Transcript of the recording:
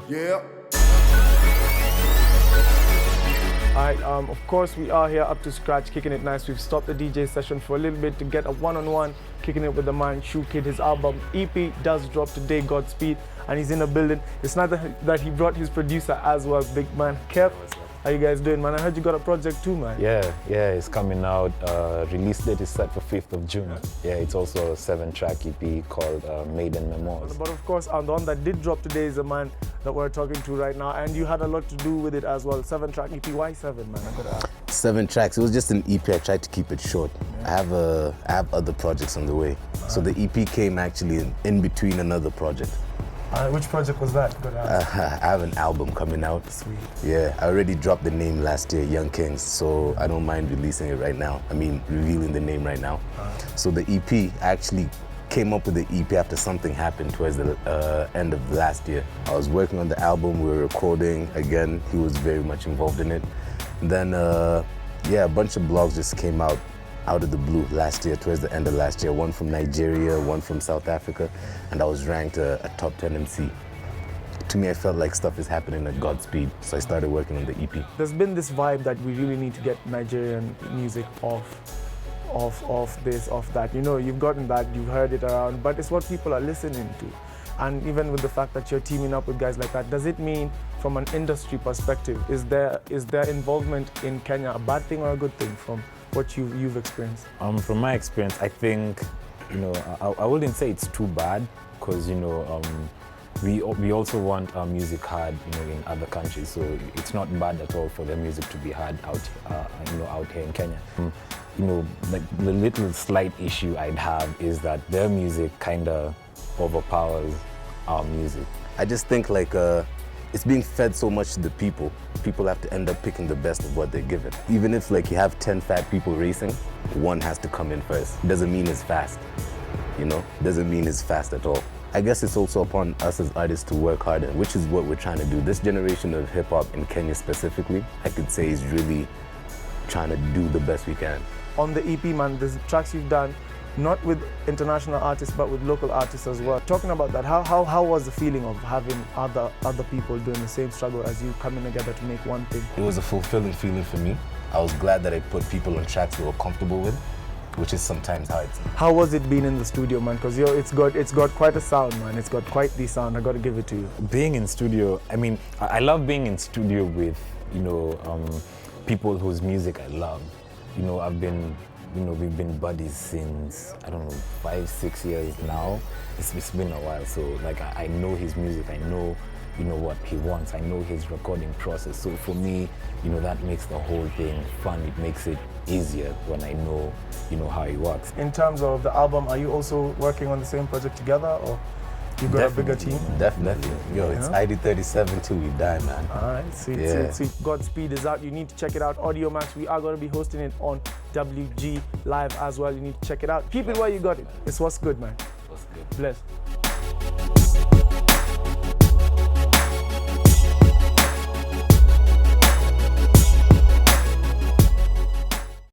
Yeah. Alright, of course we are here up to scratch, kicking it nice. We've stopped the DJ session for a little bit to get a one-on-one, kicking it with the man Shukid. His album EP does drop today, Godspeed, and he's in the building. It's not that he brought his producer as well, big man Kev. How you guys doing, man? I heard you got a project too, man. Yeah, it's coming out. Release date is set for 5th of June. Yeah, it's also a 7-track EP called Maiden Memoirs. But of course, the one that did drop today is the man that we're talking to right now, and you had a lot to do with it as well. 7-track EP, why 7, man? I gotta ask. 7 tracks. It was just an EP. I tried to keep it short. Yeah. I have other projects on the way. So the EP came actually in between another project. Which project was that? I have an album coming out. Sweet. Yeah, I already dropped the name last year, Young Kings, so I don't mind releasing it right now. I mean, revealing the name right now. So the EP, I actually came up with the EP after something happened towards the end of last year. I was working on the album, we were recording. Again, he was very much involved in it. And then, yeah, a bunch of blogs just came out of the blue last year, towards the end of last year. One from Nigeria, one from South Africa, and I was ranked a top 10 MC. To me, I felt like stuff is happening at Godspeed, so I started working on the EP. There's been this vibe that we really need to get Nigerian music off this, off that. You know, you've gotten that, you've heard it around, but it's what people are listening to. And even with the fact that you're teaming up with guys like that, does it mean, from an industry perspective, is their involvement in Kenya a bad thing or a good thing from what you've experienced? From my experience, I think, you know, I wouldn't say it's too bad, because, you know, we also want our music heard, you know, in other countries. So it's not bad at all for their music to be heard out, you know, out here in Kenya. You know, like the little slight issue I'd have is that their music kind of overpowers our music. I just think like it's being fed so much to the people. People have to end up picking the best of what they're given. Even if like you have 10 fat people racing, one has to come in first. Doesn't mean it's fast, you know? Doesn't mean it's fast at all. I guess it's also upon us as artists to work harder, which is what we're trying to do. This generation of hip hop in Kenya specifically, I could say is really trying to do the best we can. On the EP, man, there's tracks you've done, not with international artists, but with local artists as well. Talking about that, how was the feeling of having other people doing the same struggle as you, coming together to make one thing? It was a fulfilling feeling for me. I was glad that I put people on tracks we were comfortable with, which is sometimes hard. How was it being in the studio, man? Because it's got quite a sound, man. It's got quite the sound. I got to give it to you. Being in studio, I mean, I love being in studio with, you know, people whose music I love. You know, we've been buddies since, I don't know, 5-6 years now. It's been a while, so like I know his music, I know, you know, what he wants, I know his recording process. So for me, you know, that makes the whole thing fun. It makes it easier when I know, you know, how he works. In terms of the album, are you also working on the same project together, or you got a bigger team? Definitely. Yo, it's ID 37 till we die, man. All right, sweet. Godspeed is out. You need to check it out. Audio Max, we are going to be hosting it on WG Live as well. You need to check it out. Keep it where you got it. It's what's good, man. What's good? Bless.